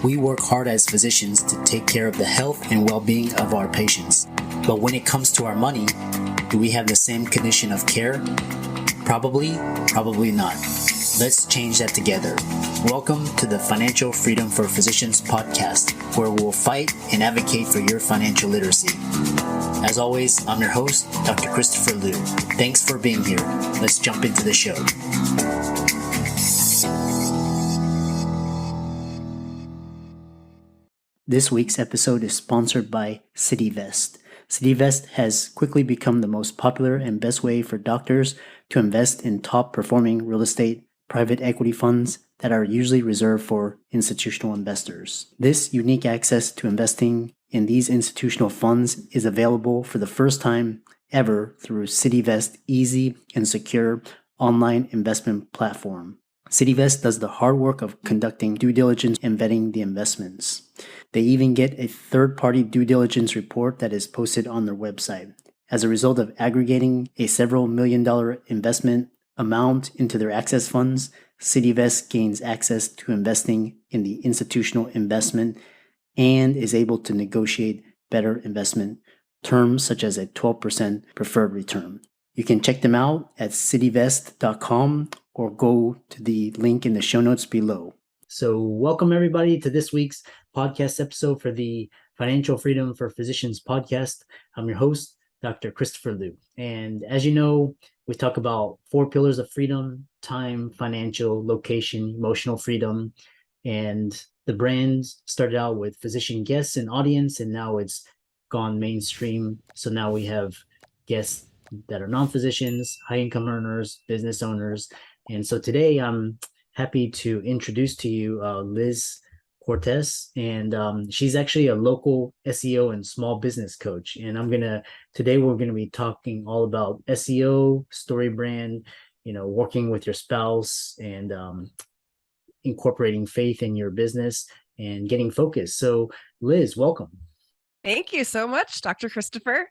We work hard as physicians to take care of the health and well-being of our patients. But when it comes to our money, do we have the same condition of care? Probably not. Let's change that together. Welcome to the Financial Freedom for Physicians podcast, where we'll fight and advocate for your financial literacy. As always, I'm your host, Dr. Christopher Liu. Thanks for being here. Let's jump into the show. This week's episode is sponsored by CityVest. CityVest has quickly become the most popular and best way for doctors to invest in top-performing real estate private equity funds that are usually reserved for institutional investors. This unique access to investing in these institutional funds is available for the first time ever through CityVest's easy and secure online investment platform. CityVest does the hard work of conducting due diligence and vetting the investments. They even get a third-party due diligence report that is posted on their website. As a result of aggregating a several million-dollar investment amount into their access funds, CityVest gains access to investing in the institutional investment and is able to negotiate better investment terms such as a 12% preferred return. You can check them out at cityvest.com or go to the link in the show notes below. So welcome everybody to this week's podcast episode for the Financial Freedom for Physicians podcast. I'm your host, Dr. Christopher Liu. And as you know, we talk about 4 pillars of freedom: time, financial, location, emotional freedom. And the brand started out with physician guests and audience, and now it's gone mainstream. So now we have guests that are non-physicians, high-income earners, business owners. And so today I'm happy to introduce to you Liz Cortes, and she's actually a local SEO and small business coach. And today we're gonna be talking all about SEO, story brand, working with your spouse, and incorporating faith in your business and getting focused. So Liz, welcome. Thank you so much, Dr. Christopher.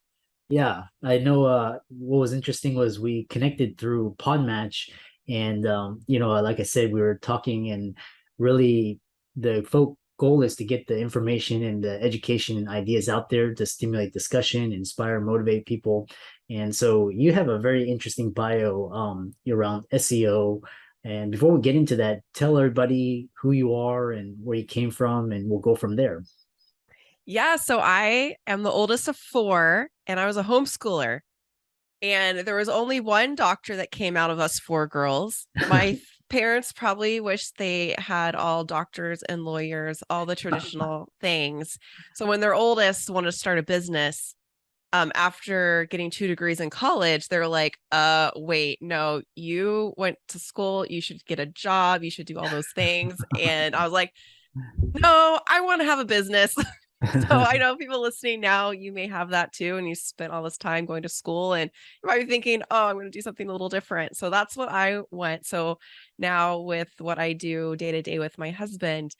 Yeah, I know what was interesting was we connected through Podmatch, and like I said, we were talking, and really the goal is to get the information and the education and ideas out there to stimulate discussion, inspire, motivate people. And so you have a very interesting bio around SEO. And before we get into that, tell everybody who you are and where you came from, and we'll go from there. Yeah, so I am the oldest of 4, and I was a homeschooler. And there was only one doctor that came out of us 4 girls. My parents probably wish they had all doctors and lawyers, all the traditional things. So when their oldest wanted to start a business, after getting 2 degrees in college, they were like, wait, no, you went to school, you should get a job, you should do all those things. And I was like, no, I want to have a business. So I know people listening now, you may have that too, and you spent all this time going to school, and you might be thinking, oh, I'm going to do something a little different. So that's what I went. So now with what I do day to day with my husband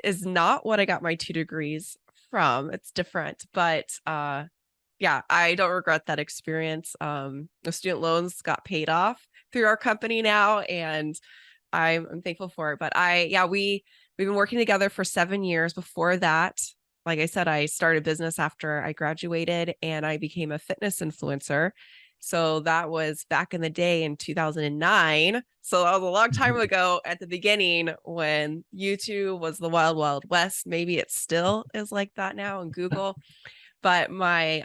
is not what I got my 2 degrees from. It's different, but yeah, I don't regret that experience. The student loans got paid off through our company now, and I'm thankful for it. But we've been working together for 7 years. Before that, like I said, I started a business after I graduated, and I became a fitness influencer. So that was back in the day in 2009. So that was a long time ago at the beginning when YouTube was the wild, wild west. Maybe it still is like that now in Google. But my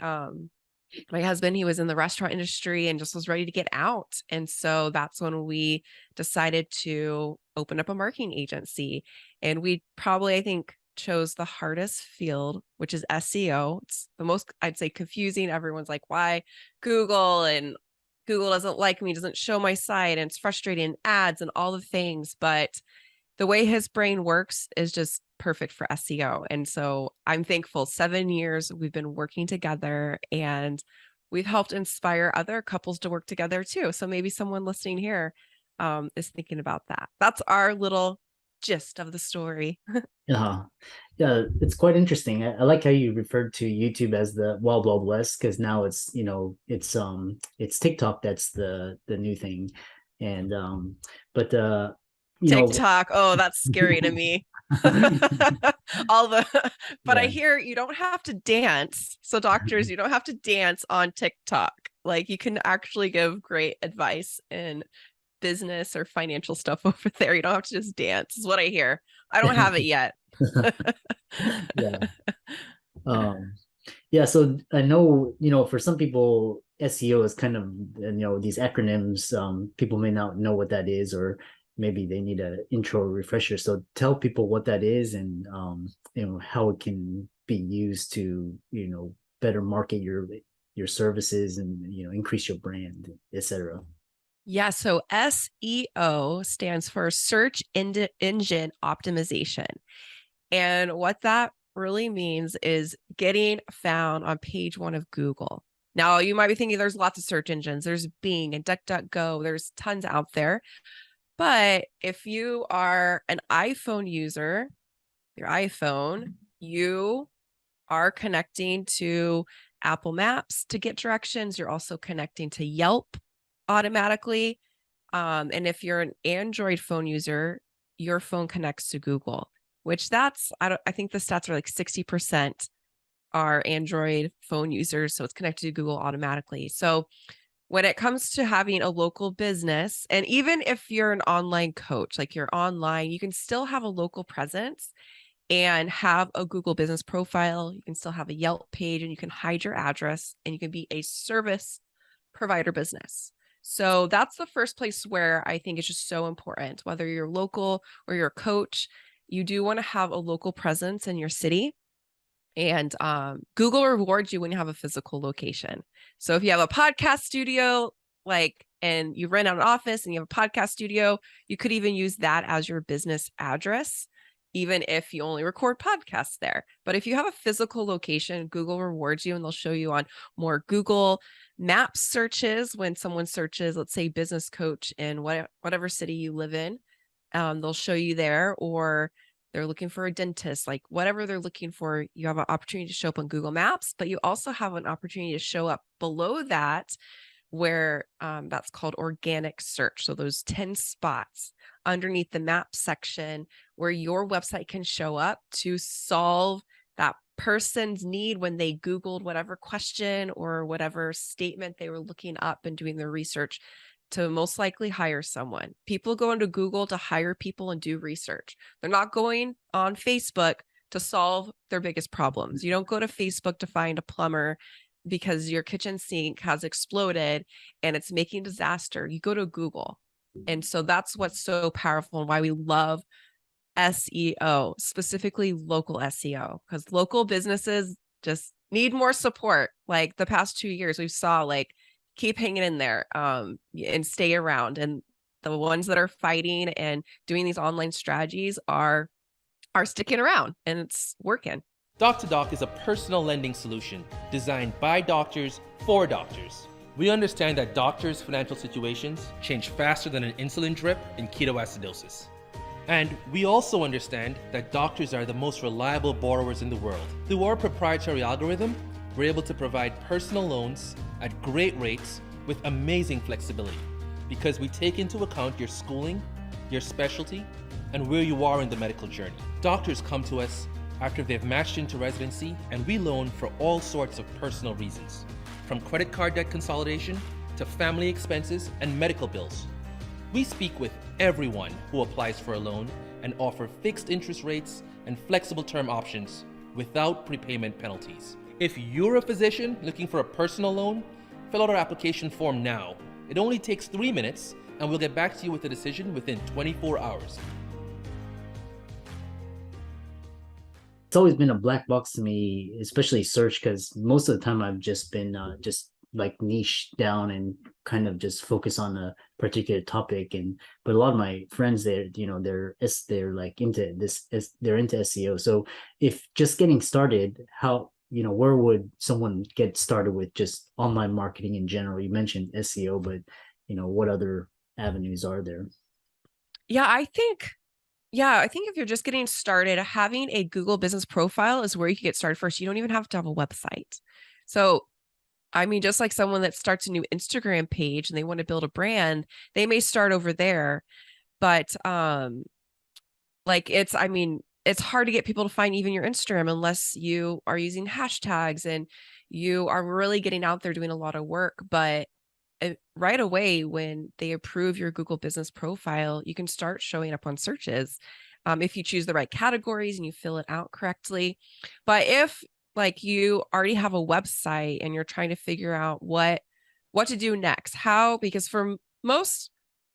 husband, he was in the restaurant industry and just was ready to get out. And so that's when we decided to open up a marketing agency. And we probably, I think, chose the hardest field, which is SEO. It's the most, I'd say, confusing. Everyone's like, why Google? And Google doesn't like me, doesn't show my site, and it's frustrating, ads and all the things. But the way his brain works is just perfect for SEO. And so I'm thankful. 7 years we've been working together, and we've helped inspire other couples to work together too. So maybe someone listening here is thinking about that. That's our little gist of the story. Yeah, it's quite interesting. I like how you referred to YouTube as the wild wild west, because now it's it's TikTok that's the new thing. And but TikTok, oh, that's scary to me. all the, but I Yeah. hear you don't have to dance. So doctors, you don't have to dance on TikTok. Like you can actually give great advice in business or financial stuff over there. You don't have to just dance, is what I hear. I don't have it yet. Yeah. Um, yeah, so I know, for some people, SEO is kind of, these acronyms, people may not know what that is, or maybe they need an intro refresher. So tell people what that is and, how it can be used to, better market your services and, increase your brand, etc. Yeah, so SEO stands for search engine optimization. And what that really means is getting found on page one of Google. Now, you might be thinking there's lots of search engines. There's Bing and DuckDuckGo. There's tons out there. But if you are an iPhone user, your iPhone, you are connecting to Apple Maps to get directions. You're also connecting to Yelp automatically. And if you're an Android phone user, your phone connects to Google, which I think the stats are like 60% are Android phone users. So it's connected to Google automatically. So when it comes to having a local business, and even if you're an online coach, like you're online, you can still have a local presence and have a Google business profile. You can still have a Yelp page and you can hide your address and you can be a service provider business. So that's the first place where I think it's just so important, whether you're local or you're a coach, you do want to have a local presence in your city. And Google rewards you when you have a physical location. So if you have a podcast studio, and you rent out an office and you have a podcast studio, you could even use that as your business address, even if you only record podcasts there. But if you have a physical location, Google rewards you and they'll show you on more Google Maps searches when someone searches, let's say, business coach in whatever city you live in. They'll show you there, or they're looking for a dentist, like whatever they're looking for, you have an opportunity to show up on Google Maps, but you also have an opportunity to show up below that where that's called organic search. So those 10 spots underneath the map section where your website can show up to solve that person's need when they Googled whatever question or whatever statement they were looking up and doing their research to most likely hire someone. People go into Google to hire people and do research. They're not going on Facebook to solve their biggest problems. You don't go to Facebook to find a plumber because your kitchen sink has exploded and it's making disaster. You go to Google. And so that's what's so powerful and why we love SEO, specifically local SEO, because local businesses just need more support. Like the past 2 years, we saw keep hanging in there and stay around. And the ones that are fighting and doing these online strategies are sticking around and it's working. Doc to Doc is a personal lending solution designed by doctors for doctors. We understand that doctors' financial situations change faster than an insulin drip in ketoacidosis. And we also understand that doctors are the most reliable borrowers in the world. Through our proprietary algorithm, we're able to provide personal loans at great rates with amazing flexibility because we take into account your schooling, your specialty, and where you are in the medical journey. Doctors come to us after they've matched into residency, and we loan for all sorts of personal reasons, from credit card debt consolidation to family expenses and medical bills. We speak with everyone who applies for a loan and offer fixed interest rates and flexible term options without prepayment penalties. If you're a physician looking for a personal loan, fill out our application form now. It only takes 3 minutes, and we'll get back to you with a decision within 24 hours. It's always been a black box to me, especially search, because most of the time I've just been just like niche down and kind of just focus on a particular topic. But a lot of my friends, they're like into this, they're into SEO. So if just getting started, how, where would someone get started with just online marketing in general? You mentioned SEO, but what other avenues are there? Yeah, I think if you're just getting started, having a Google business profile is where you can get started first. You don't even have to have a website. So, I mean, just like someone that starts a new Instagram page and they want to build a brand, they may start over there. But it's hard to get people to find even your Instagram unless you are using hashtags and you are really getting out there doing a lot of work. But right away, when they approve your Google business profile, you can start showing up on searches if you choose the right categories and you fill it out correctly. But if like you already have a website and you're trying to figure out what to do next, because for most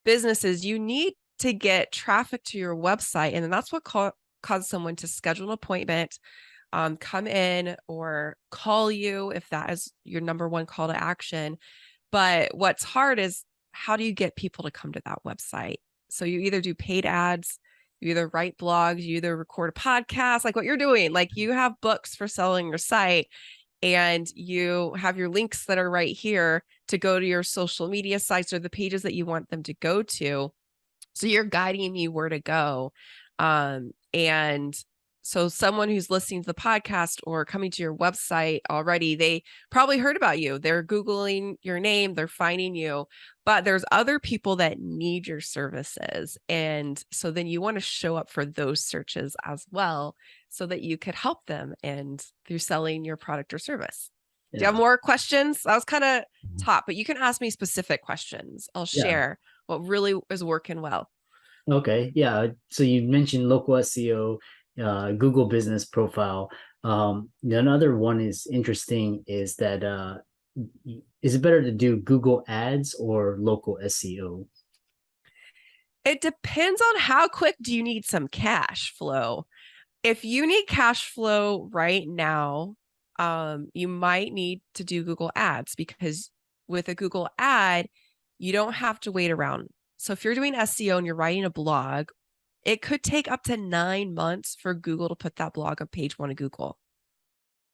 businesses, you need to get traffic to your website. And then that's what causes someone to schedule an appointment, come in or call you if that is your number one call to action. But what's hard is how do you get people to come to that website? So you either do paid ads, you either write blogs, you either record a podcast, like what you're doing, like you have books for selling your site and you have your links that are right here to go to your social media sites or the pages that you want them to go to. So you're guiding me where to go. And so someone who's listening to the podcast or coming to your website already, they probably heard about you. They're Googling your name, they're finding you, but there's other people that need your services. And so then you want to show up for those searches as well so that you could help them and through selling your product or service. Do you have more questions? That was kind of top, but you can ask me specific questions. I'll share what really is working well. Okay. Yeah. So you mentioned local SEO, Google business profile. Another one is interesting is that is it better to do Google ads or local SEO? It depends on how quick do you need some cash flow. If you need cash flow right now, you might need to do Google ads because with a Google ad, you don't have to wait around. So if you're doing SEO and you're writing a blog, it could take up to 9 months for Google to put that blog on page 1 of Google.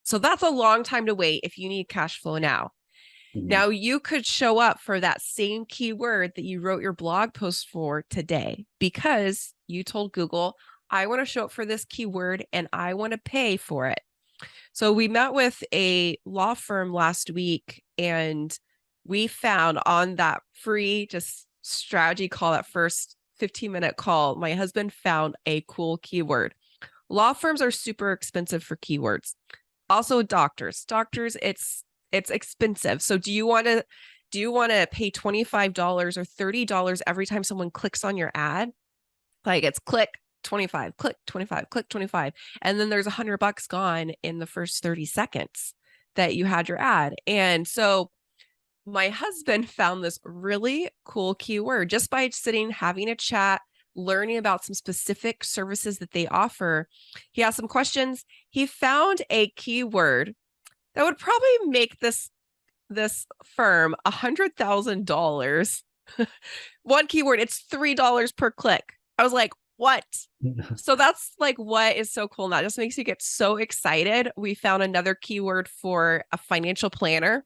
So that's a long time to wait if you need cash flow now. Mm-hmm. Now you could show up for that same keyword that you wrote your blog post for today because you told Google, I want to show up for this keyword and I want to pay for it. So we met with a law firm last week and we found on that free just strategy call, that first 15-minute call, my husband found a cool keyword. Law firms are super expensive for keywords. Also doctors, it's expensive. So do you want to pay $25 or $30 every time someone clicks on your ad? Like it's click 25, click 25, click 25. And then there's $100 gone in the first 30 seconds that you had your ad. And so my husband found this really cool keyword just by sitting, having a chat, learning about some specific services that they offer. He asked some questions. He found a keyword that would probably make this firm $100,000. One keyword, it's $3 per click. I was like, what? So that's like what is so cool. And that just makes you get so excited. We found another keyword for a financial planner.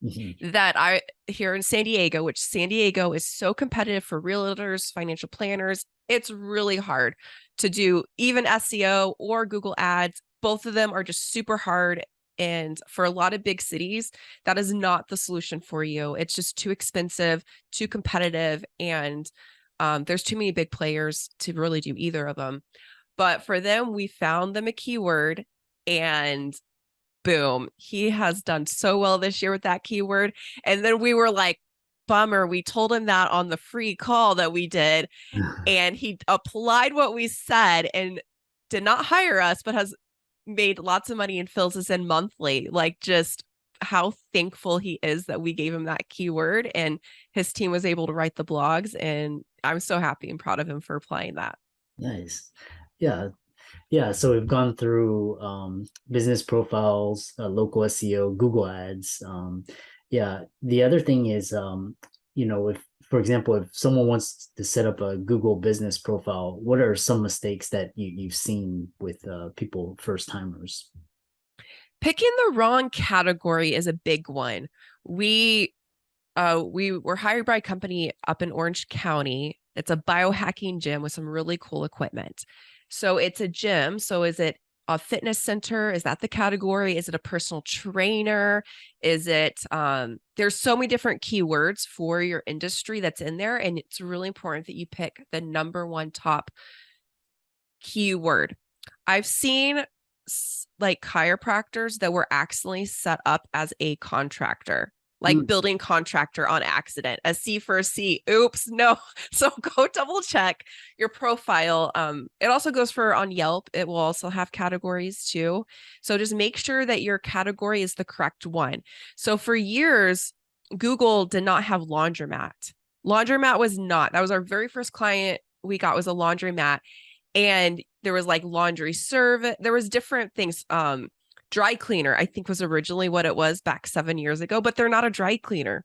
Mm-hmm. That here in San Diego, which San Diego is so competitive for realtors, financial planners. It's really hard to do even SEO or Google ads. Both of them are just super hard. And for a lot of big cities, that is not the solution for you. It's just too expensive, too competitive. And there's too many big players to really do either of them. But for them, we found them a keyword and boom, he has done so well this year with that keyword. And then we were like, bummer. We told him that on the free call that we did. And he applied what we said and did not hire us, but has made lots of money and fills us in monthly. Like just how thankful he is that we gave him that keyword and his team was able to write the blogs. And I'm so happy and proud of him for applying that. Nice. Yeah. Yeah, so we've gone through business profiles, local SEO, Google ads. The other thing is, if, for example, if someone wants to set up a Google business profile, what are some mistakes that you've seen with people, first timers? Picking the wrong category is a big one. We were hired by a company up in Orange County. It's a biohacking gym with some really cool equipment. So it's a gym. So is it a fitness center? Is that the category? Is it a personal trainer? Is it, there's so many different keywords for your industry that's in there. And it's really important that you pick the number one top keyword. I've seen like chiropractors that were accidentally set up as a contractor, like building contractor on accident, a C for a C. Oops, no. So go double check your profile. It also goes for on Yelp. It will also have categories too. So just make sure that your category is the correct one. So for years, Google did not have laundromat. Laundromat was not. That was our very first client we got, was a laundromat. And there was like laundry service. There was different things. Dry cleaner, I think, was originally what it was back 7 years ago, but they're not a dry cleaner.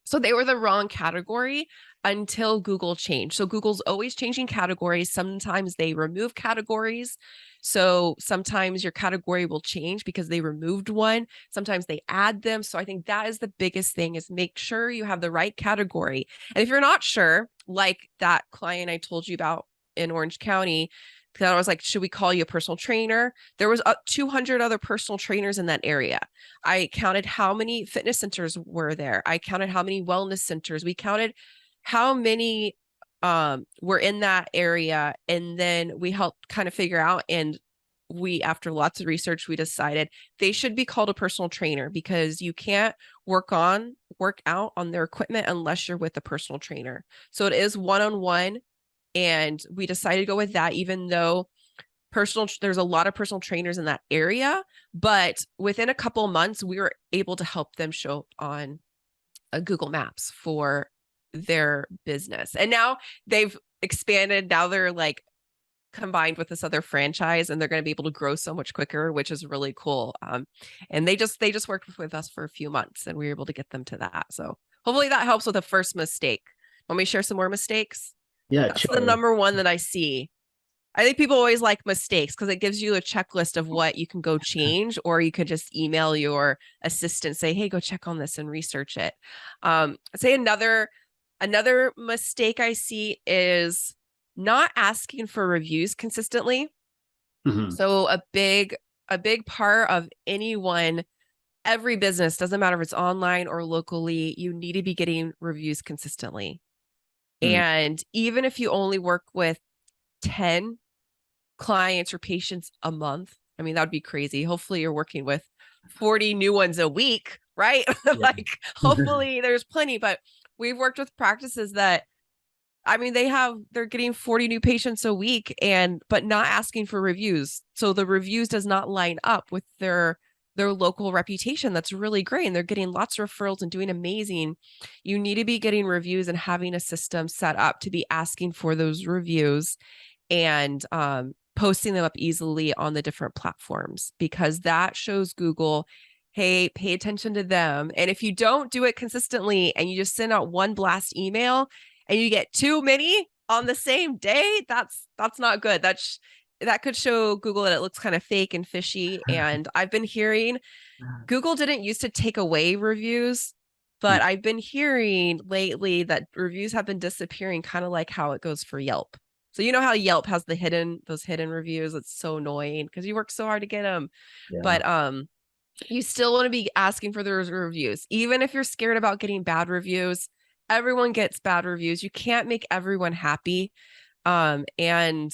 So they were the wrong category until Google changed. So Google's always changing categories. Sometimes they remove categories. So sometimes your category will change because they removed one. Sometimes they add them. So I think that is the biggest thing, is make sure you have the right category. And if you're not sure, like that client I told you about in Orange County, because I was like, should we call you a personal trainer? There was 200 other personal trainers in that area. I counted how many fitness centers were there. I counted how many wellness centers. We counted how many were in that area. And then we helped kind of figure out, and we, after lots of research, we decided they should be called a personal trainer, because you can't work out on their equipment unless you're with a personal trainer. So it is one-on-one. And we decided to go with that, even though there's a lot of personal trainers in that area. But within a couple of months, we were able to help them show up on a Google Maps for their business. And now they've expanded. Now they're like combined with this other franchise, and they're going to be able to grow so much quicker, which is really cool. And they just worked with us for a few months, and we were able to get them to that. So hopefully that helps with the first mistake. Want me to share some more mistakes? Yeah, That's sure. the number one that I see. I think people always like mistakes because it gives you a checklist of what you can go change, or you could just email your assistant, say, hey, go check on this and research it. I'd say another mistake I see is not asking for reviews consistently. So a big part of every business, doesn't matter if it's online or locally, you need to be getting reviews consistently. And even if you only work with 10 clients or patients a month, I mean, that would be crazy. Hopefully you're working with 40 new ones a week, right? Like hopefully there's plenty, but we've worked with practices that, I mean, they're getting 40 new patients a week, but not asking for reviews. So the reviews does not line up with their local reputation. That's really great. And they're getting lots of referrals and doing amazing. You need to be getting reviews and having a system set up to be asking for those reviews, and posting them up easily on the different platforms, because that shows Google, hey, pay attention to them. And if you don't do it consistently and you just send out one blast email and you get too many on the same day, that's not good. That could show Google that it looks kind of fake and fishy. And I've been hearing Google didn't used to take away reviews, but I've been hearing lately that reviews have been disappearing, kind of like how it goes for Yelp. So you know how Yelp has those hidden reviews? It's so annoying because you work so hard to get them. Yeah. But you still want to be asking for those reviews, even if you're scared about getting bad reviews. Everyone gets bad reviews. You can't make everyone happy. And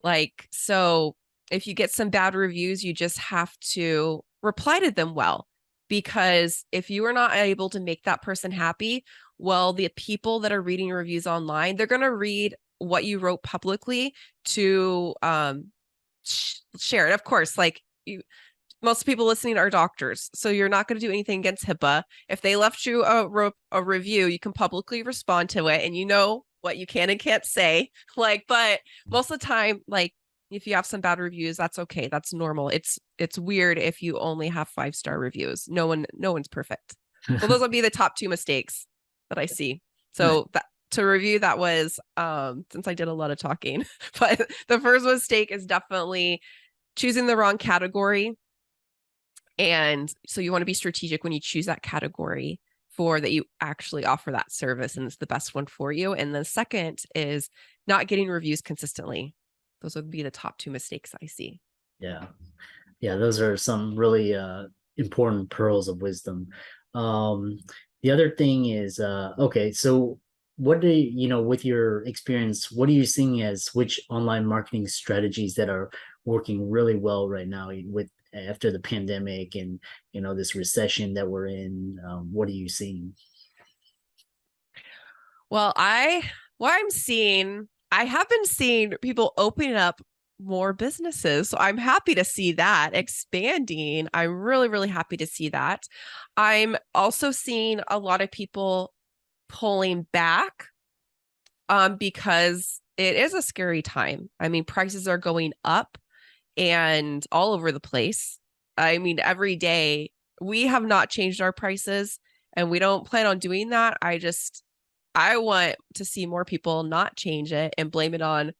like, so if you get some bad reviews, you just have to reply to them well, because if you are not able to make that person happy, well, the people that are reading your reviews online, they're going to read what you wrote publicly to share it. Of course, like most people listening are doctors, so you're not going to do anything against HIPAA. If they left you a review, you can publicly respond to it, and you know what you can and can't say. Like, but most of the time, like if you have some bad reviews, that's okay. That's normal. It's weird if you only have 5-star reviews. No one's perfect. Well, those would be the top 2 mistakes that I see. So to review, that was since I did a lot of talking, but the first mistake is definitely choosing the wrong category. And so you want to be strategic when you choose that category for that you actually offer that service and it's the best one for you. And the second is not getting reviews consistently. Those would be the top 2 mistakes I see. Yeah. Those are some really important pearls of wisdom. The other thing is, okay, so what do you know, with your experience, what are you seeing as which online marketing strategies that are working really well right now with after the pandemic and this recession that we're in. What are you seeing? Well, I have been seeing people opening up more businesses. So I'm happy to see that expanding. I'm really, really happy to see that. I'm also seeing a lot of people pulling back because it is a scary time. I mean, prices are going up and all over the place. I mean, every day we have not changed our prices and we don't plan on doing that. I want to see more people not change it and blame it on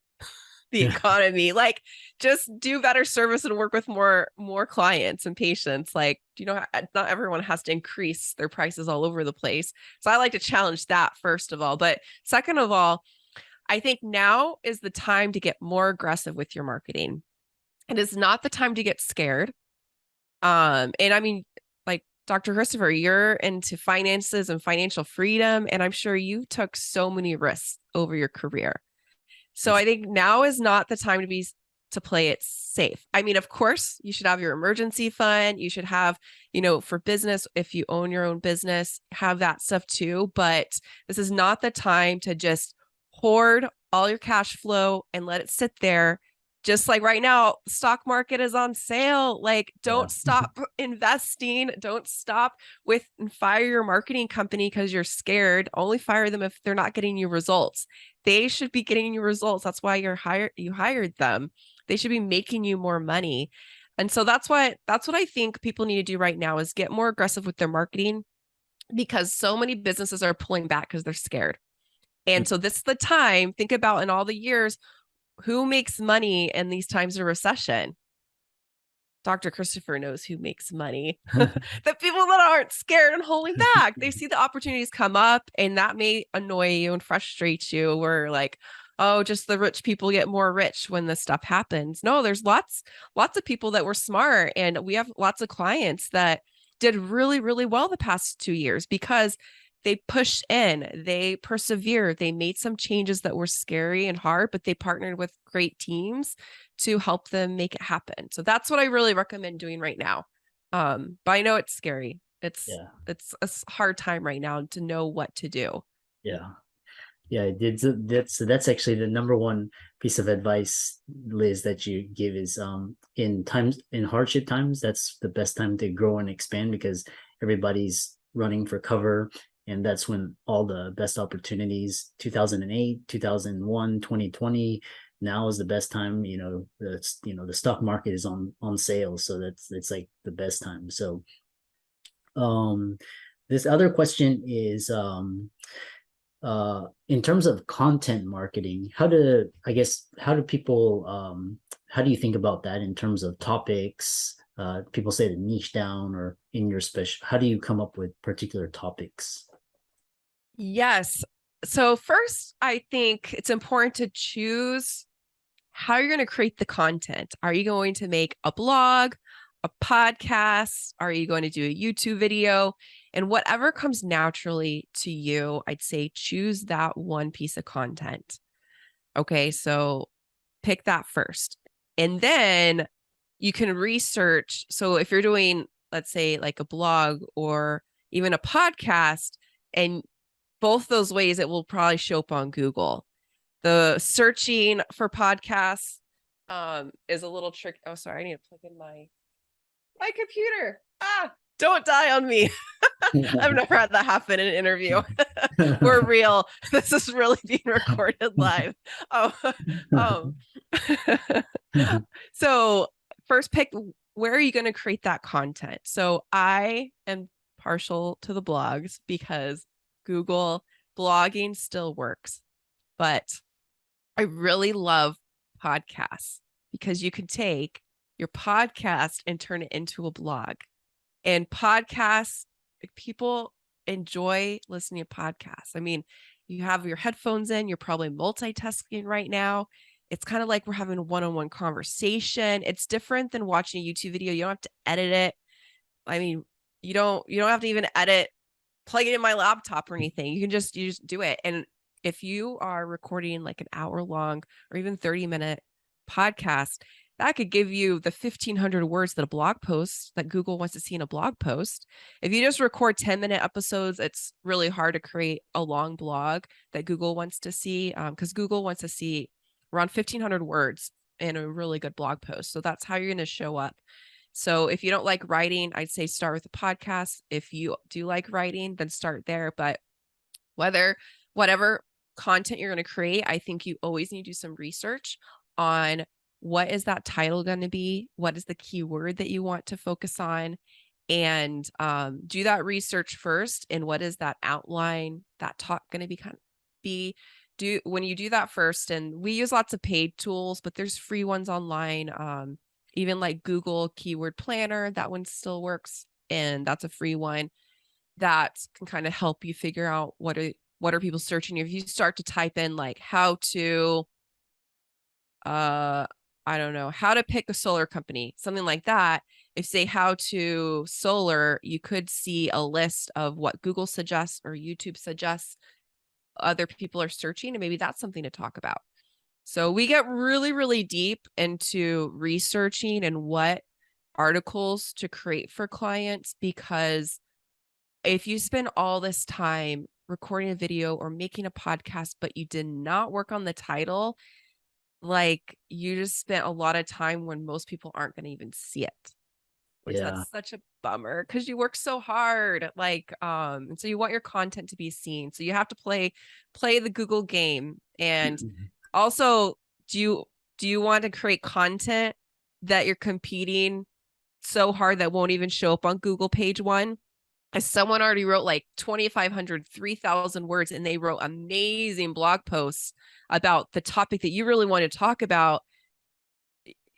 the economy. Like, just do better service and work with more clients and patients. Like, not everyone has to increase their prices all over the place. So I like to challenge that, first of all. But second of all, I think now is the time to get more aggressive with your marketing. It is not the time to get scared. And I mean, like, Dr. Christopher, you're into finances and financial freedom, and I'm sure you took so many risks over your career. So I think now is not the time to play it safe. I mean, of course, you should have your emergency fund. You should have, for business, if you own your own business, have that stuff too. But this is not the time to just hoard all your cash flow and let it sit there. Just like right now, stock market is on sale. Like, don't stop investing. Don't stop and fire your marketing company because you're scared. Only fire them if they're not getting you results. They should be getting you results. That's why you hired them. They should be making you more money. And so that's what I think people need to do right now is get more aggressive with their marketing, because so many businesses are pulling back because they're scared. And so this is the time. Think about, in all the years, who makes money in these times of recession? Dr. Christopher knows who makes money. The people that aren't scared and holding back. They see the opportunities come up, and that may annoy you and frustrate you. Where like, oh, just the rich people get more rich when this stuff happens. No, there's lots of people that were smart, and we have lots of clients that did really, really well the past 2 years because they pushed in, they persevered, they made some changes that were scary and hard, but they partnered with great teams to help them make it happen. So that's what I really recommend doing right now. But I know it's scary. It's a hard time right now to know what to do. Yeah, that's actually the number one piece of advice, Liz, that you give is in hardship times, that's the best time to grow and expand, because everybody's running for cover. And that's when all the best opportunities, 2008, 2001, 2020, now is the best time. The stock market is on sale. So it's like the best time. So this other question is in terms of content marketing, how do people, how do you think about that in terms of topics? People say to niche down, or in your special, how do you come up with particular topics? Yes. So first, I think it's important to choose how you're going to create the content. Are you going to make a blog, a podcast? Are you going to do a YouTube video? And whatever comes naturally to you, I'd say choose that one piece of content. Okay, so pick that first. And then you can research. So if you're doing, let's say, like a blog or even a podcast, and both those ways, it will probably show up on Google. The searching for podcasts is a little trick. Oh, sorry. I need to plug in my computer. Don't die on me. I've never had that happen in an interview. We're real. This is really being recorded live. So first, pick where are you going to create that content. So I am partial to the blogs because Google blogging still works, but I really love podcasts because you can take your podcast and turn it into a blog. And podcasts, people enjoy listening to podcasts. I mean, you have your headphones in, you're probably multitasking right now. It's kind of like we're having a one-on-one conversation. It's different than watching a YouTube video. You don't have to edit it. I mean, you don't have to even plug it in my laptop or anything. You just do it. And if you are recording like an hour long or even 30-minute podcast, that could give you the 1,500 words that a blog post that Google wants to see in a blog post. If you just record 10-minute episodes, it's really hard to create a long blog that Google wants to see, because Google wants to see around 1,500 words in a really good blog post. So that's how you're going to show up. So if you don't like writing, I'd say start with a podcast. If you do like writing, then start there. But whatever content you're going to create, I think you always need to do some research on what is that title going to be? What is the keyword that you want to focus on? And do that research first. And what is that outline, that talk going to be? When you do that first, and we use lots of paid tools, but there's free ones online. Even like Google Keyword Planner, that one still works, and that's a free one that can kind of help you figure out what are people searching. If you start to type in like how to, I don't know, how to pick a solar company, something like that. If say how to solar, you could see a list of what Google suggests or YouTube suggests other people are searching, and maybe that's something to talk about. So we get really, really deep into researching and what articles to create for clients, because if you spend all this time recording a video or making a podcast, but you did not work on the title, like you just spent a lot of time when most people aren't going to even see it, which that's such a bummer because you work so hard. And so you want your content to be seen. So you have to play the Google game. And also, do you want to create content that you're competing so hard that won't even show up on Google page one? As someone already wrote like 2,500, 3,000 words, and they wrote amazing blog posts about the topic that you really want to talk about,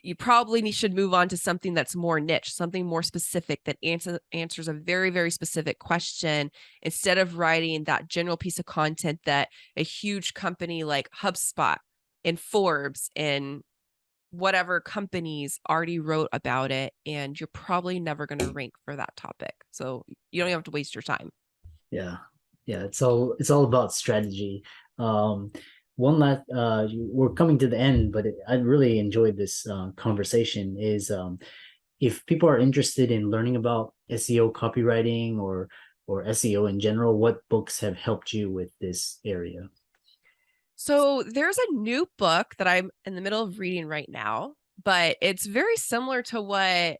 you probably should move on to something that's more niche, something more specific that answers a very, very specific question, instead of writing that general piece of content that a huge company like HubSpot and Forbes and whatever companies already wrote about it, and you're probably never going to rank for that topic. So you don't have to waste your time. Yeah. It's all about strategy. One last, we're coming to the end, but I really enjoyed this conversation. Is if people are interested in learning about SEO copywriting or SEO in general, what books have helped you with this area? So there's a new book that I'm in the middle of reading right now, but it's very similar to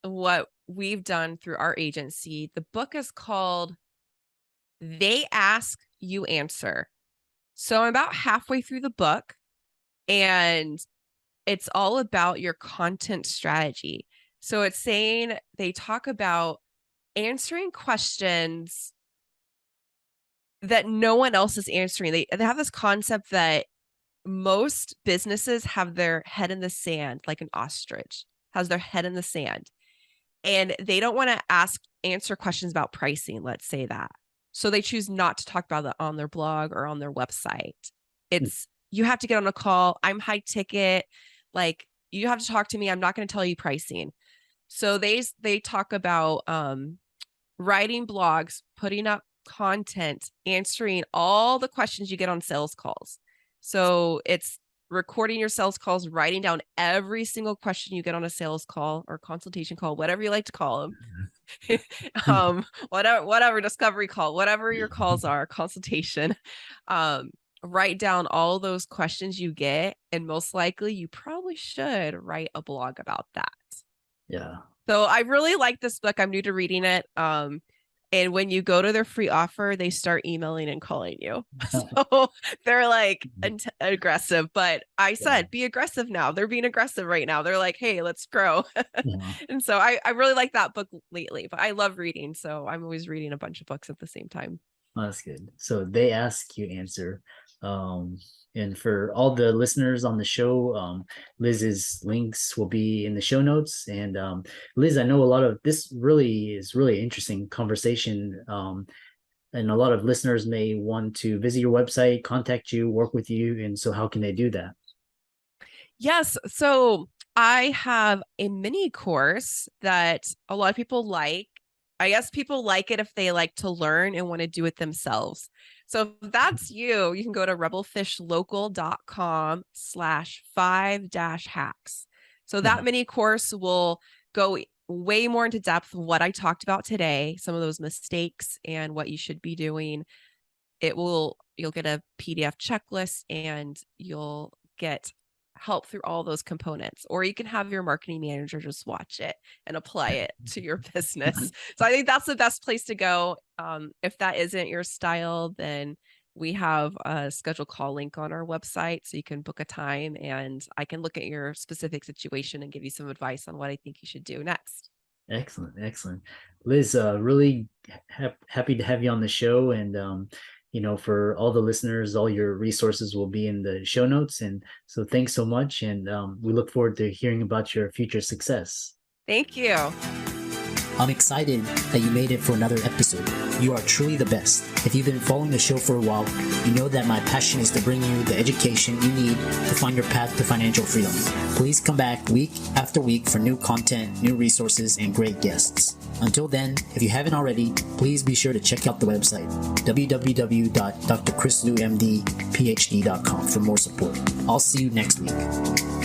what we've done through our agency. The book is called They Ask, You Answer. So I'm about halfway through the book, and it's all about your content strategy. So it's saying they talk about answering questions that no one else is answering. They have this concept that most businesses have their head in the sand, like an ostrich has their head in the sand, and they don't want to answer questions about pricing. Let's say that. So they choose not to talk about that on their blog or on their website. You have to get on a call. I'm high ticket. Like, you have to talk to me. I'm not going to tell you pricing. So they talk about writing blogs, putting up content, answering all the questions you get on sales calls. So it's recording your sales calls, writing down every single question you get on a sales call or consultation call, whatever you like to call them. Whatever discovery call, whatever your calls are, consultation. Write down all those questions you get, and most likely you probably should write a blog about that. Yeah. So I really like this book. I'm new to reading it. And when you go to their free offer, they start emailing and calling you. So they're like aggressive, but I said, be aggressive now. They're being aggressive right now. They're like, hey, let's grow. And so I really like that book lately, but I love reading. So I'm always reading a bunch of books at the same time. Oh, that's good. So They Ask, You Answer. And for all the listeners on the show, Liz's links will be in the show notes. And Liz, I know a lot of this really interesting conversation. And a lot of listeners may want to visit your website, contact you, work with you. And so how can they do that? Yes. So I have a mini course that a lot of people like. I guess people like it if they like to learn and want to do it themselves. So if that's you can go to rebelfishlocal.com/5-hacks. So that mini course will go way more into depth of what I talked about today, some of those mistakes and what you should be doing. You'll get a PDF checklist and you'll get help through all those components, or you can have your marketing manager just watch it and apply it to your business. So I think that's the best place to go. If that isn't your style, then we have a schedule call link on our website, so you can book a time and I can look at your specific situation and give you some advice on what I think you should do next. Excellent. Liz, really happy to have you on the show. And, for all the listeners, all your resources will be in the show notes. And so thanks so much. And we look forward to hearing about your future success. Thank you. I'm excited that you made it for another episode. You are truly the best. If you've been following the show for a while, you know that my passion is to bring you the education you need to find your path to financial freedom. Please come back week after week for new content, new resources, and great guests. Until then, if you haven't already, please be sure to check out the website, www.drchrislewmdphd.com for more support. I'll see you next week.